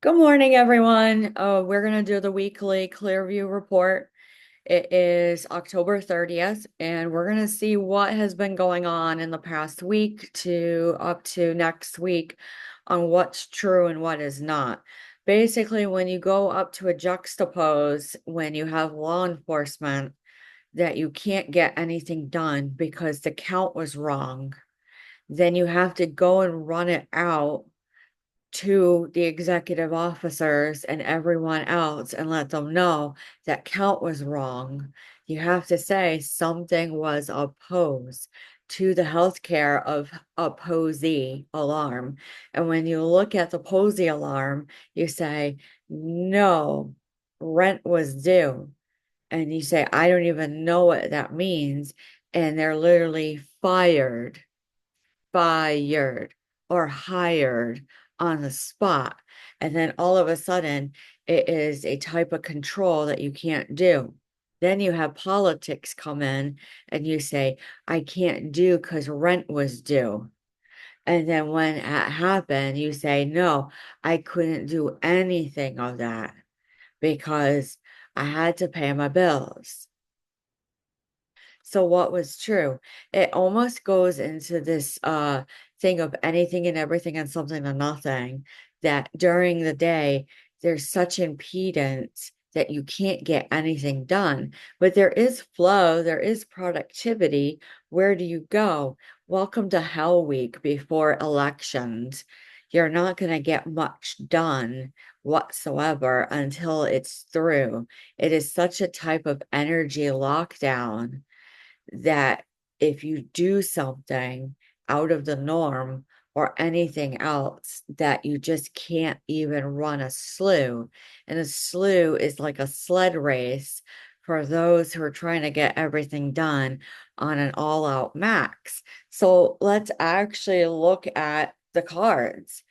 Good morning, everyone. We're going to do the weekly Clearview report. It is October 30th, and we're going to see what has been going on in the past week to up to next week on what's true and what is not. Basically, when you go up to a juxtapose, when you have law enforcement, that you can't get anything done because the count was wrong, then you have to go and run it out to the executive officers and everyone else and let them know that count was wrong. You have to say something was opposed to the healthcare of opposee alarm. And when you look at the posey alarm, you say, no, rent was due. And you say, I don't even know what that means. And they're literally fired or hired on the spot. And then all of a sudden, it is a type of control that you can't do. Then you have politics come in and you say, I can't do because rent was due. And then when that happened, you say, no, I couldn't do anything of that because I had to pay my bills. So what was true? It almost goes into this thing of anything and everything and something and nothing, that during the day there's such impedance that you can't get anything done. But there is flow, there is productivity. Where do you go? Welcome to Hell Week before elections. You're not going to get much done whatsoever until it's through. It is such a type of energy lockdown that if you do something out of the norm or anything else, that you just can't even run a slew. And a slew is like a sled race for those who are trying to get everything done on an all-out max. So let's actually look at the cards.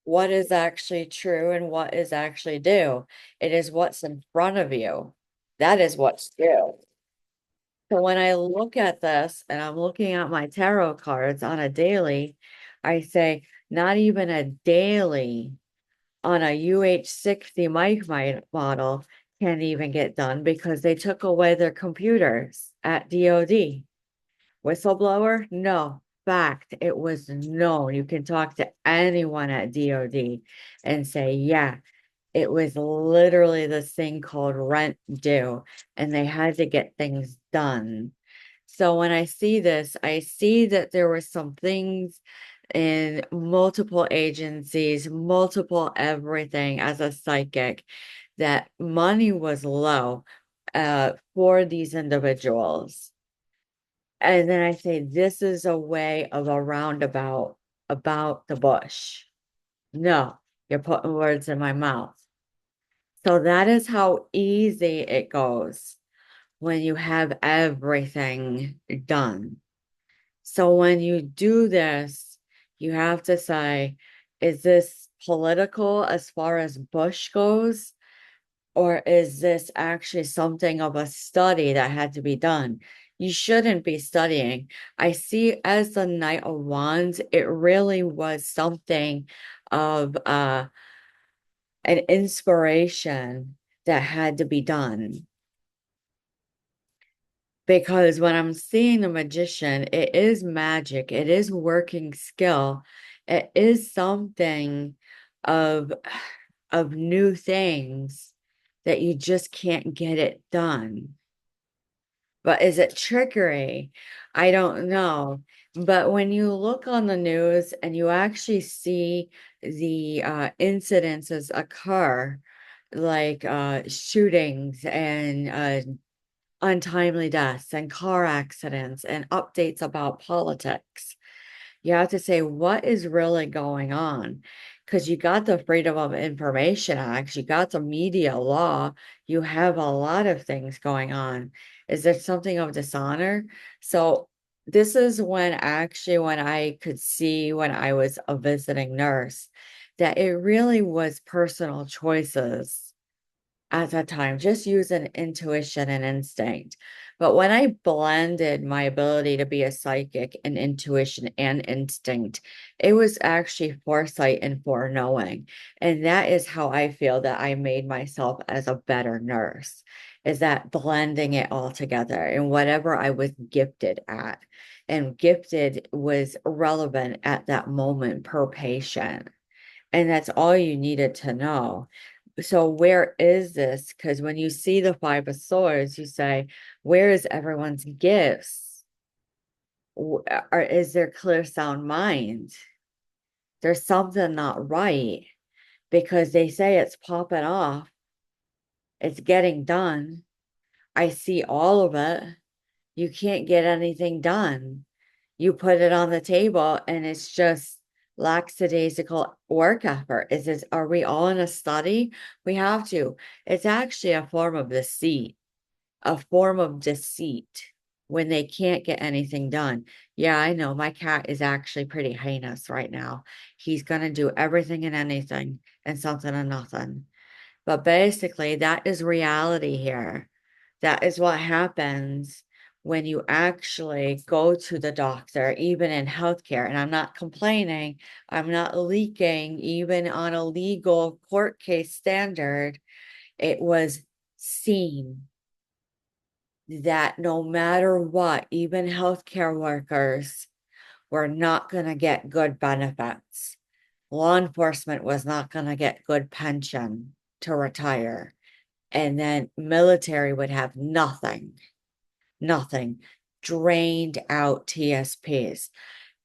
What is actually true and what is actually due? It is what's in front of you. That is what's due. So when I look at this and I'm looking at my tarot cards on a daily, I say not even a daily on a UH60 model can even get done because they took away their computers at DOD. Whistleblower? No. Fact, it was known. You can talk to anyone at DOD and say, yeah, it was literally this thing called rent due, and they had to get things done. So when I see this, I see that there were some things in multiple agencies, multiple everything as a psychic, that money was low for these individuals. And then I say, this is a way of a roundabout about the bush. No, you're putting words in my mouth. So that is how easy it goes when you have everything done. So when you do this, you have to say, is this political as far as Bush goes? Or is this actually something of a study that had to be done? You shouldn't be studying. I see as the Knight of Wands, it really was something of an inspiration that had to be done. Because when I'm seeing the magician, it is magic, it is working skill, it is something of new things that you just can't get it done. But is it trickery? I don't know. But when you look on the news and you actually see the incidences occur, like shootings and untimely deaths and car accidents and updates about politics, you have to say, what is really going on? Because you got the Freedom of Information Act, you got the media law, you have a lot of things going on. Is there something of dishonor? So this is when I could see when I was a visiting nurse that it really was personal choices at that time, just using intuition and instinct. But when I blended my ability to be a psychic and intuition and instinct, it was actually foresight and foreknowing. And that is how I feel that I made myself as a better nurse, is that blending it all together and whatever I was gifted at. And gifted was relevant at that moment per patient. And that's all you needed to know. So where is this? Because when you see the Five of Swords, you say, where is everyone's gifts? Or is there clear sound mind? There's something not right because they say it's popping off. It's getting done. I see all of it. You can't get anything done. You put it on the table and it's just lackadaisical work effort. Are we all in a study? We have to. It's actually a form of deceit, when they can't get anything done. Yeah, I know my cat is actually pretty heinous right now. He's gonna do everything and anything and something and nothing. But basically, that is reality here. That is what happens when you actually go to the doctor, even in healthcare. And I'm not complaining, I'm not leaking, even on a legal court case standard. It was seen that no matter what, even healthcare workers were not going to get good benefits. Law enforcement was not going to get good pension to retire. And then military would have nothing, nothing, drained out TSPs.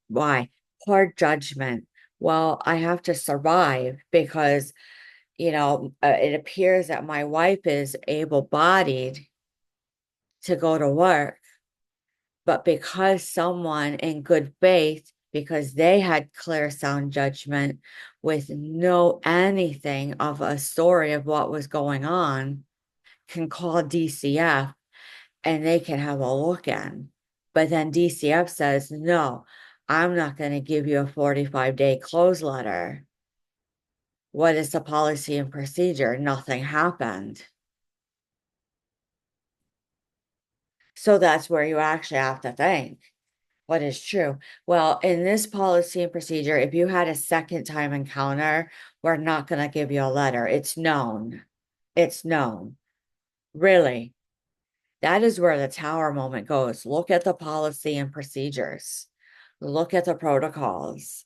Why? Poor judgment. Well, I have to survive because, it appears that my wife is able-bodied to go to work, but because someone in good faith, because they had clear sound judgment with no anything of a story of what was going on, can call DCF and they can have a look in. But then DCF says, no, I'm not going to give you a 45-day close letter. What is the policy and procedure? Nothing happened. So that's where you actually have to think. What is true? Well, in this policy and procedure, if you had a second time encounter, we're not going to give you a letter. It's known. It's known. Really. That is where the tower moment goes. Look at the policy and procedures. Look at the protocols.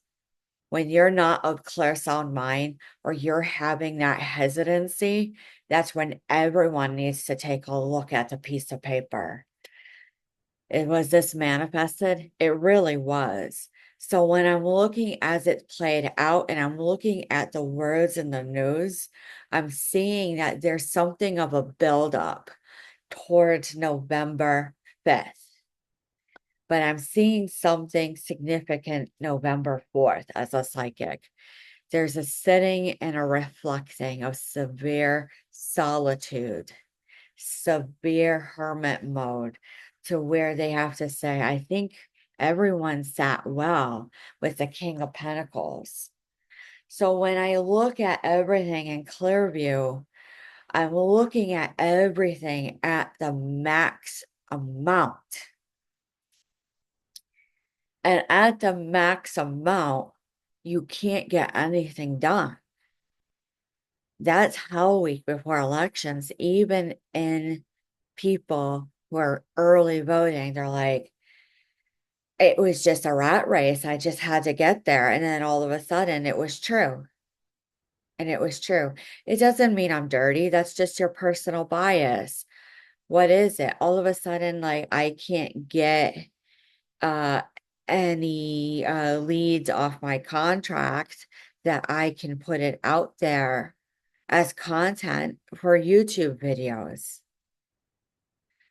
When you're not of clear sound mind or you're having that hesitancy, that's when everyone needs to take a look at the piece of paper. It was this manifested? It really was. So when I'm looking as it played out and I'm looking at the words in the news, I'm seeing that there's something of a buildup towards November 5th. But I'm seeing something significant November 4th as a psychic. There's a sitting and a reflecting of severe solitude, severe hermit mode, to where they have to say, I think everyone sat well with the King of Pentacles. So when I look at everything in clear view, I'm looking at everything at the max amount. And at the max amount, you can't get anything done. That's Hell Week before elections, even in people who are early voting. They're like, it was just a rat race. I just had to get there. And then all of a sudden it was true. And it was true. It doesn't mean I'm dirty. That's just your personal bias. What is it? All of a sudden, like I can't get uh any leads off my contract that I can put it out there as content for YouTube videos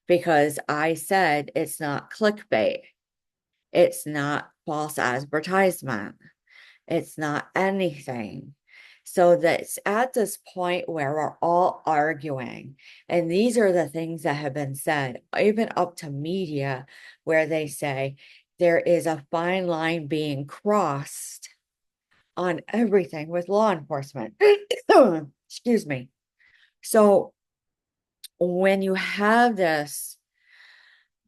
because I said it's not clickbait. It's not false advertisement. It's not anything. So that's at this point where we're all arguing. And these are the things that have been said, even up to media, where they say there is a fine line being crossed on everything with law enforcement. Excuse me. So when you have this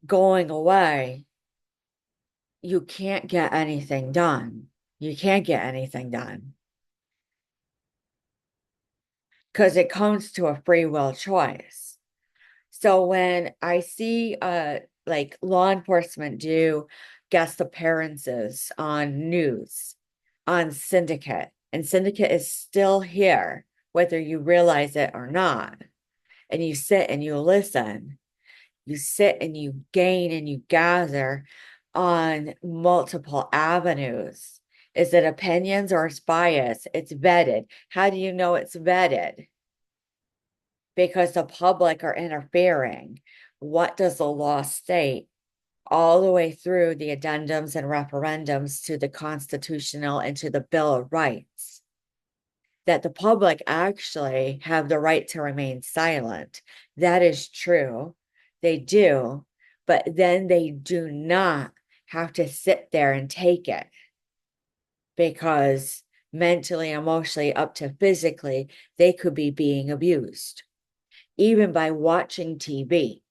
going away, you can't get anything done. You can't get anything done because it comes to a free will choice. So when I see like law enforcement do guest appearances on news, on Syndicate, and Syndicate is still here, whether you realize it or not, and you sit and you listen, you sit and you gain and you gather on multiple avenues. Is it opinions or it's bias? It's vetted. How do you know it's vetted? Because the public are interfering. What does the law state? All the way through the addendums and referendums to the constitutional and to the Bill of Rights, that the public actually have the right to remain silent. That is true. They do, but then they do not have to sit there and take it because mentally, emotionally, up to physically, they could be being abused, even by watching TV.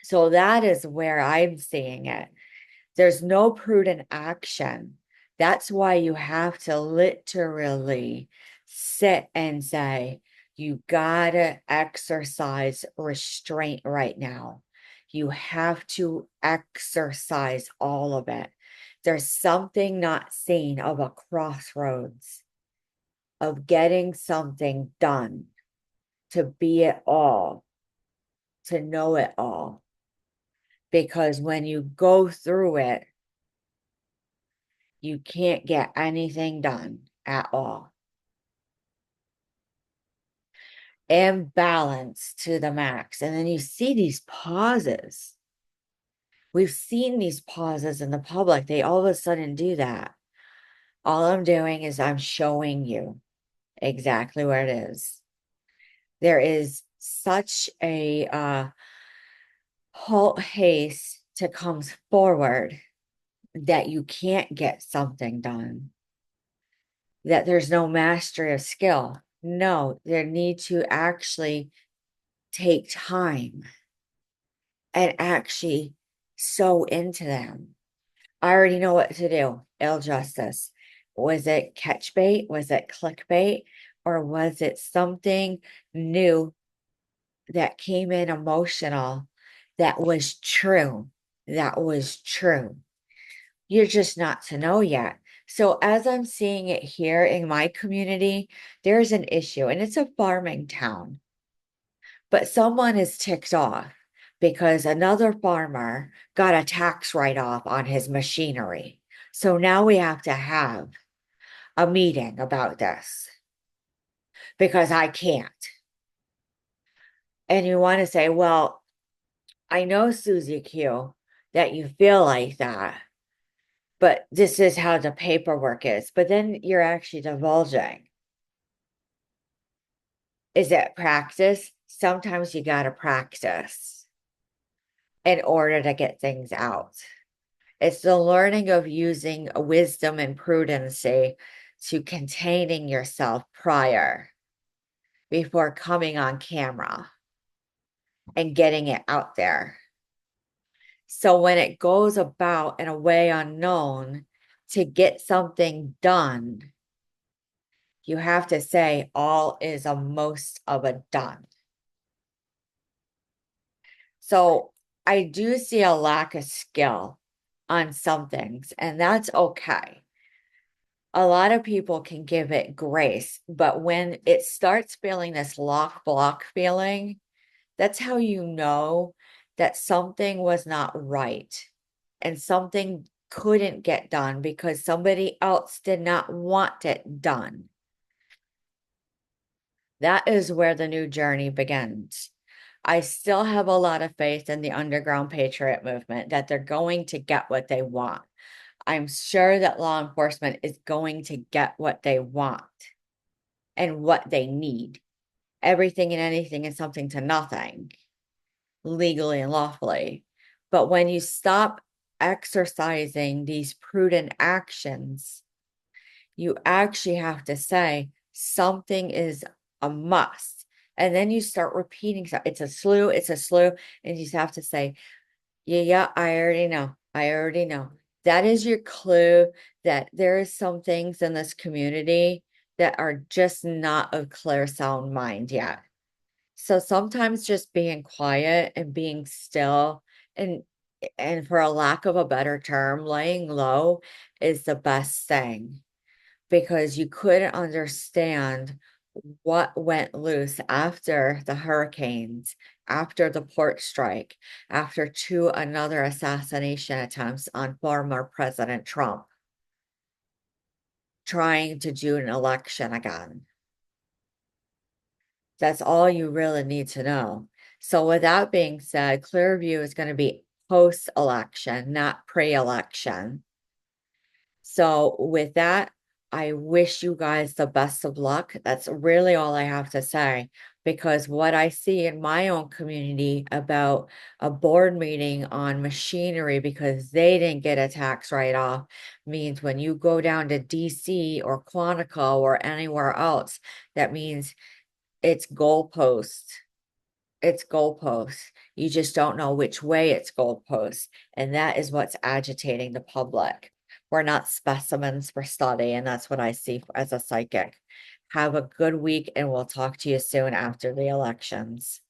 So that is where I'm seeing it. There's no prudent action. That's why you have to literally sit and say, you gotta exercise restraint right now. You have to exercise all of it. There's something not seen of a crossroads of getting something done, to be it all, to know it all. Because when you go through it, you can't get anything done at all. Imbalance to the max. And then you see these pauses. We've seen these pauses in the public. They all of a sudden do that. All I'm doing is I'm showing you exactly where it is. There is such a halt haste to come forward that you can't get something done, that there's no mastery of skill. No, there need to actually take time and actually sew into them. I already know what to do. Ill justice. Was it catch bait? Was it clickbait? Or was it something new that came in emotional that was true? That was true. You're just not to know yet. So as I'm seeing it here in my community, there's an issue, and it's a farming town. But someone is ticked off because another farmer got a tax write-off on his machinery. So now we have to have a meeting about this because I can't. And you want to say, well, I know, Susie Q, that you feel like that, but this is how the paperwork is. But then you're actually divulging. Is it practice? Sometimes you got to practice in order to get things out. It's the learning of using wisdom and prudency to containing yourself prior before coming on camera and getting it out there. So when it goes about in a way unknown to get something done, you have to say all is a most of a done. So I do see a lack of skill on some things, and that's okay. A lot of people can give it grace, but when it starts feeling this lock block feeling, that's how you know that something was not right and something couldn't get done because somebody else did not want it done. That is where the new journey begins. I still have a lot of faith in the underground patriot movement that they're going to get what they want. I'm sure that law enforcement is going to get what they want and what they need. Everything and anything is something to nothing, legally and lawfully. But when you stop exercising these prudent actions, you actually have to say something is a must. And then you start repeating, it's a slew, and you have to say, Yeah, yeah, I already know. I already know. That is your clue that there is some things in this community that are just not of clear sound mind yet. So sometimes just being quiet and being still and for a lack of a better term, laying low is the best thing because you couldn't understand what went loose after the hurricanes, after the port strike, after two another assassination attempts on former President Trump trying to do an election again. That's all you really need to know. So with that being said, Clearview is going to be post-election, not pre-election. So with that, I wish you guys the best of luck. That's really all I have to say. Because what I see in my own community about a board meeting on machinery because they didn't get a tax write-off means when you go down to DC or Quantico or anywhere else, that means it's goalposts. It's goalposts. You just don't know which way it's goalposts. And that is what's agitating the public. We're not specimens for study, and that's what I see as a psychic. Have a good week, and we'll talk to you soon after the elections.